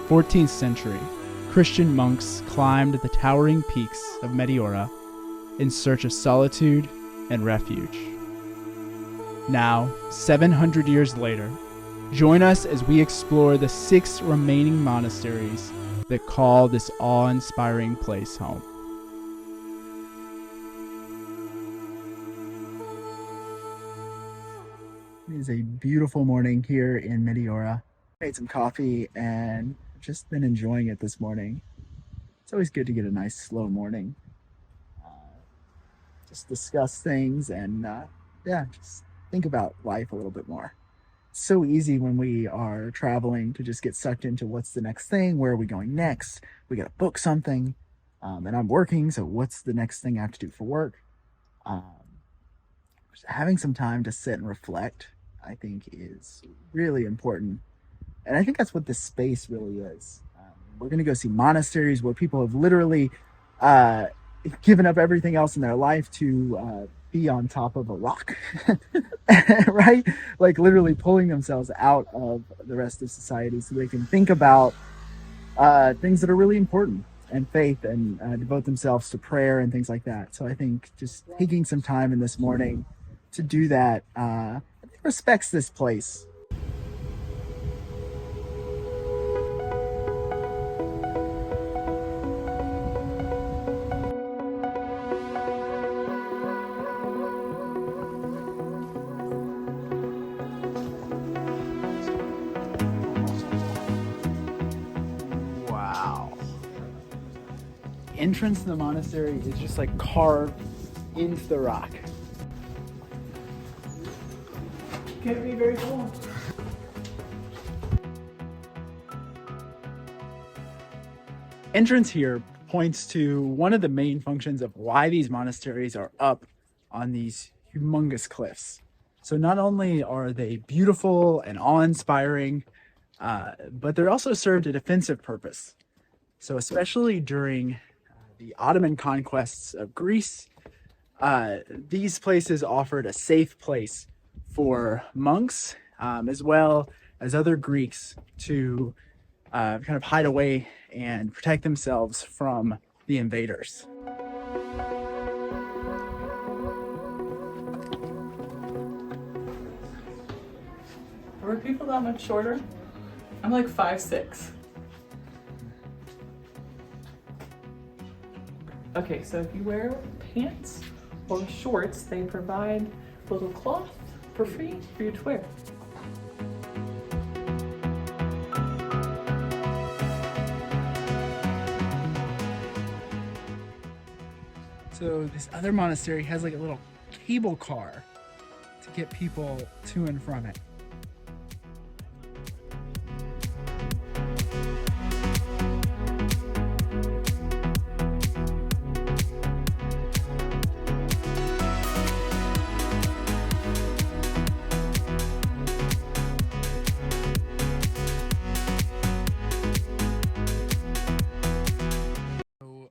14th century, Christian monks climbed the towering peaks of Meteora in search of solitude and refuge. Now, 700 years later, join us as we explore the 6 remaining monasteries that call this awe-inspiring place home. It is a beautiful morning here in Meteora. Made some coffee and just been enjoying it this morning. It's always good to get a nice slow morning. Just discuss things and just think about life a little bit more. It's so easy when we are traveling to just get sucked into what's the next thing, where are we going next? We got to book something, and I'm working, so what's the next thing I have to do for work? Just having some time to sit and reflect, I think, is really important. And I think that's what this space really is. We're going to go see monasteries where people have literally given up everything else in their life to be on top of a rock, right? Like literally pulling themselves out of the rest of society so they can think about things that are really important, and faith, and devote themselves to prayer and things like that. So I think just taking some time in this morning to do that respects this place. Wow. Entrance to the monastery is just like carved into the rock. Can't be very cool. Entrance here points to one of the main functions of why these monasteries are up on these humongous cliffs. So not only are they beautiful and awe-inspiring, but they're also served a defensive purpose. So especially during the Ottoman conquests of Greece, these places offered a safe place for monks, as well as other Greeks, to kind of hide away and protect themselves from the invaders. Were people that much shorter? I'm like 5'6". Okay, so if you wear pants or shorts, they provide a little cloth for free for you to wear. So this other monastery has like a little cable car to get people to and from it.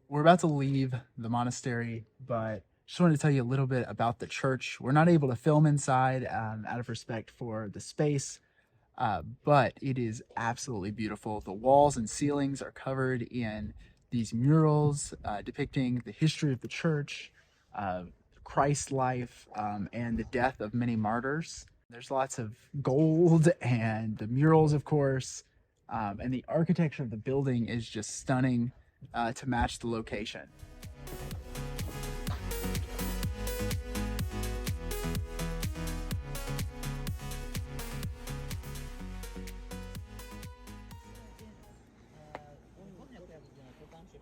We're about to leave the monastery, but just wanted to tell you a little bit about the church. We're not able to film inside out of respect for the space, but it is absolutely beautiful. The walls and ceilings are covered in these murals depicting the history of the church, Christ's life, and the death of many martyrs. There's lots of gold and the murals, of course, and the architecture of the building is just stunning. To match the location.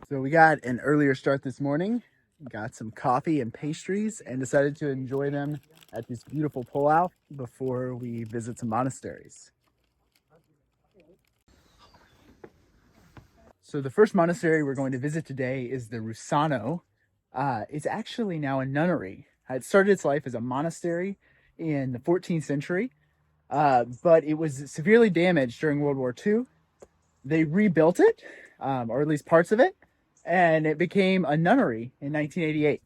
So we got an earlier start this morning, got some coffee and pastries, and decided to enjoy them at this beautiful pullout before we visit some monasteries. So the first monastery we're going to visit today is the Roussanou. It's actually now a nunnery. It started its life as a monastery in the 14th century, but it was severely damaged during World War II. They rebuilt it, or at least parts of it, and it became a nunnery in 1988.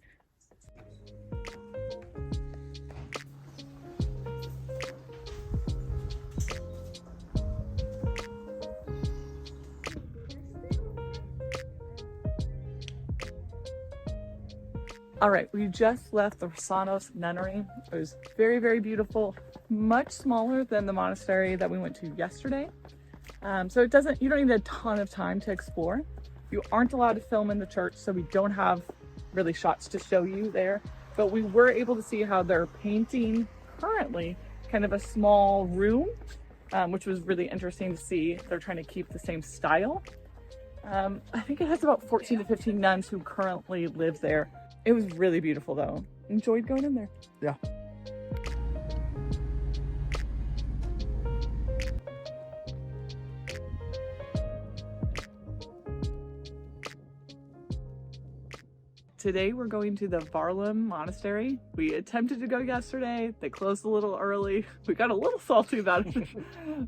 All right, we just left the Roussanou nunnery. It was very, very beautiful, much smaller than the monastery that we went to yesterday. So you don't need a ton of time to explore. You aren't allowed to film in the church, so we don't have really shots to show you there. But we were able to see how they're painting currently kind of a small room, which was really interesting to see. They're trying to keep the same style. I think it has about 14 to 15 nuns who currently live there. It was really beautiful though. Enjoyed going in there. Yeah. Today we're going to the Varlaam monastery. We attempted to go yesterday. They closed a little early. We got a little salty about it.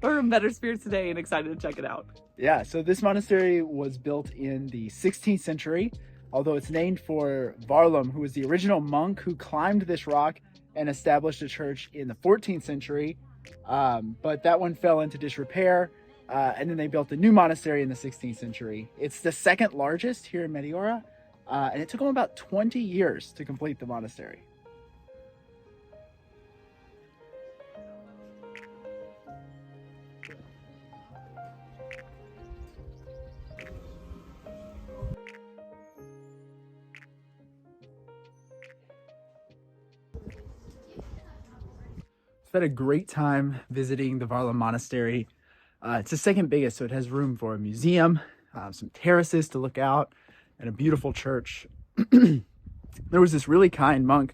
We're in better spirits today and excited to check it out. Yeah, so this monastery was built in the 16th century, although it's named for Varlaam, who was the original monk who climbed this rock and established a church in the 14th century. But that one fell into disrepair, and then they built a new monastery in the 16th century. It's the second largest here in Meteora, and it took them about 20 years to complete the monastery. I've had a great time visiting the Varlaam Monastery. It's the second biggest, so it has room for a museum, some terraces to look out, and a beautiful church. There was this really kind monk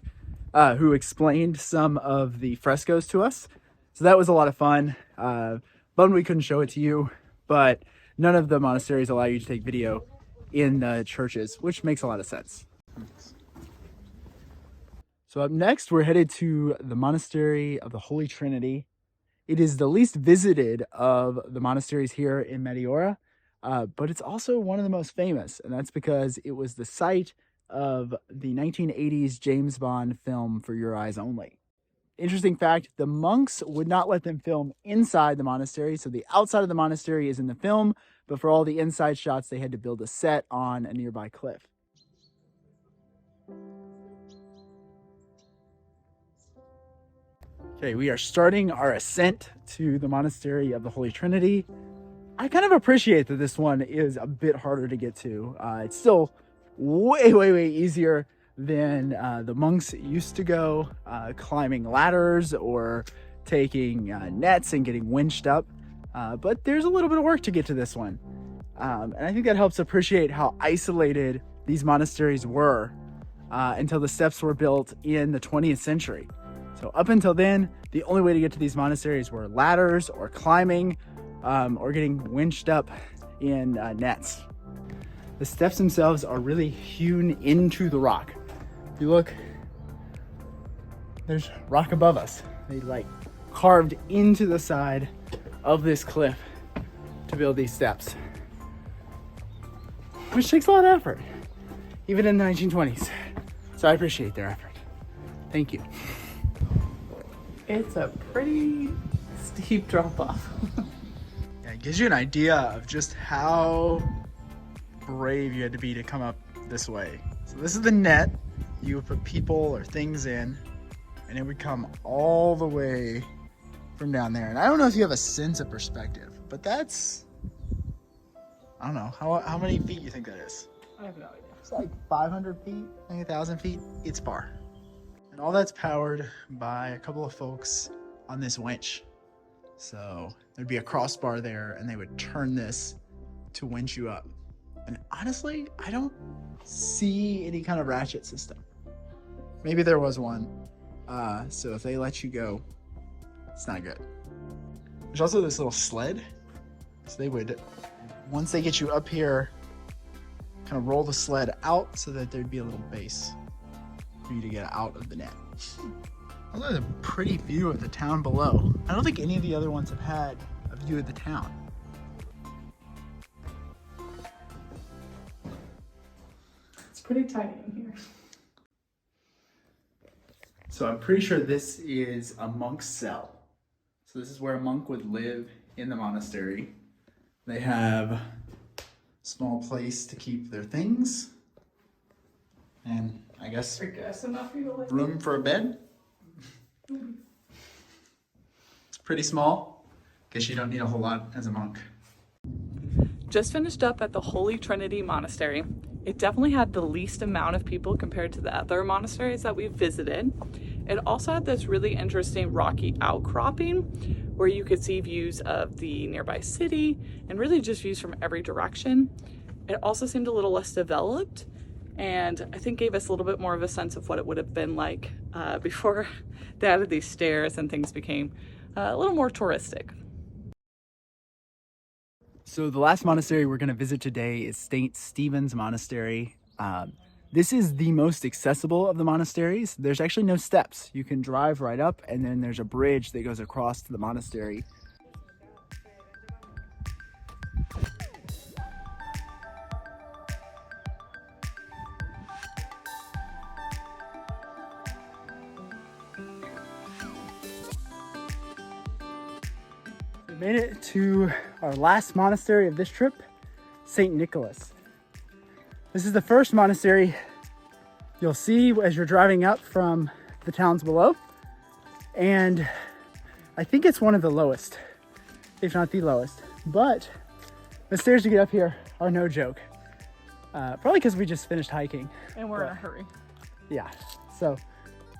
who explained some of the frescoes to us, so that was a lot of fun. Bummed we couldn't show it to you, but none of the monasteries allow you to take video in the churches, which makes a lot of sense. So up next, we're headed to the Monastery of the Holy Trinity. It is the least visited of the monasteries here in Meteora, but it's also one of the most famous, and that's because it was the site of the 1980s James Bond film For Your Eyes Only. Interesting fact, the monks would not let them film inside the monastery, so the outside of the monastery is in the film, but for all the inside shots, they had to build a set on a nearby cliff. Okay, we are starting our ascent to the Monastery of the Holy Trinity. I kind of appreciate that this one is a bit harder to get to. It's still way easier than the monks used to go, climbing ladders or taking nets and getting winched up. But there's a little bit of work to get to this one. And I think that helps appreciate how isolated these monasteries were until the steps were built in the 20th century. So up until then, the only way to get to these monasteries were ladders or climbing or getting winched up in nets. The steps themselves are really hewn into the rock. If you look, there's rock above us. They like carved into the side of this cliff to build these steps, which takes a lot of effort, even in the 1920s. So I appreciate their effort. Thank you. It's a pretty steep drop off. Yeah, it gives you an idea of just how brave you had to be to come up this way. So this is the net you would put people or things in, and it would come all the way from down there. And I don't know if you have a sense of perspective, but that's, I don't know, how many feet you think that is? I have no idea. It's like 500 feet, I think 1,000 feet. It's far. And all that's powered by a couple of folks on this winch. So there'd be a crossbar there and they would turn this to winch you up. And honestly, I don't see any kind of ratchet system. Maybe there was one. So if they let you go, it's not good. There's also this little sled. So they would, once they get you up here, kind of roll the sled out so that there'd be a little base for you to get out of the net. Although there's a pretty view of the town below. I don't think any of the other ones have had a view of the town. It's pretty tiny in here. So I'm pretty sure this is a monk's cell. So this is where a monk would live in the monastery. They have a small place to keep their things. And I guess enough for you to live. room for a bed. It's pretty small. Guess you don't need a whole lot as a monk. Just finished up at the Holy Trinity Monastery. It definitely had the least amount of people compared to the other monasteries that we've visited. It also had this really interesting rocky outcropping where you could see views of the nearby city and really just views from every direction. It also seemed a little less developed, and I think gave us a little bit more of a sense of what it would have been like before they added these stairs and things became a little more touristic. So the last monastery we're going to visit today is St. Stephen's Monastery. This is the most accessible of the monasteries. There's actually no steps. You can drive right up, and then there's a bridge that goes across to the monastery. We made it to our last monastery of this trip, St. Nicholas. This is the first monastery you'll see as you're driving up from the towns below. And I think it's one of the lowest, if not the lowest. But the stairs to get up here are no joke. Probably because we just finished hiking. And we're in a hurry. Yeah, so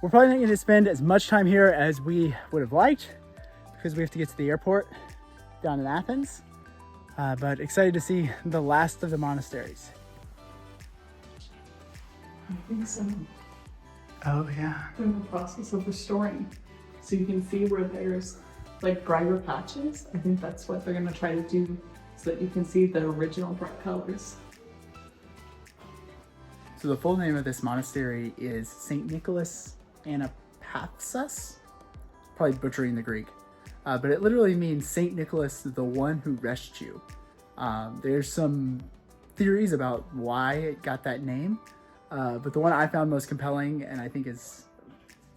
we're probably not going to spend as much time here as we would have liked because we have to get to the airport down in Athens. But excited to see the last of the monasteries. I think so. Oh yeah. They're in the process of restoring. So you can see where there's like brighter patches. I think that's what they're gonna try to do so that you can see the original bright colors. So the full name of this monastery is St. Nicholas Anapathsus. Probably butchering the Greek. But it literally means St. Nicholas, the one who rescued you. There's some theories about why it got that name. But the one I found most compelling, and I think is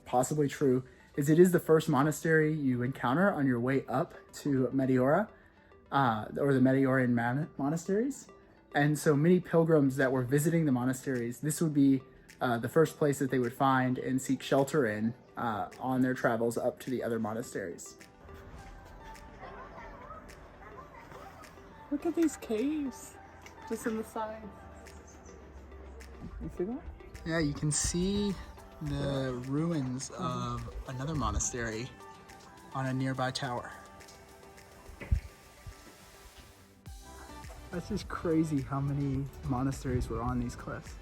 possibly true, is it is the first monastery you encounter on your way up to Meteora, or the Meteoran monasteries. And so many pilgrims that were visiting the monasteries, this would be the first place that they would find and seek shelter in on their travels up to the other monasteries. Look at these caves just in the side. You see that? Yeah, you can see the ruins of another monastery on a nearby tower. That's just crazy how many monasteries were on these cliffs.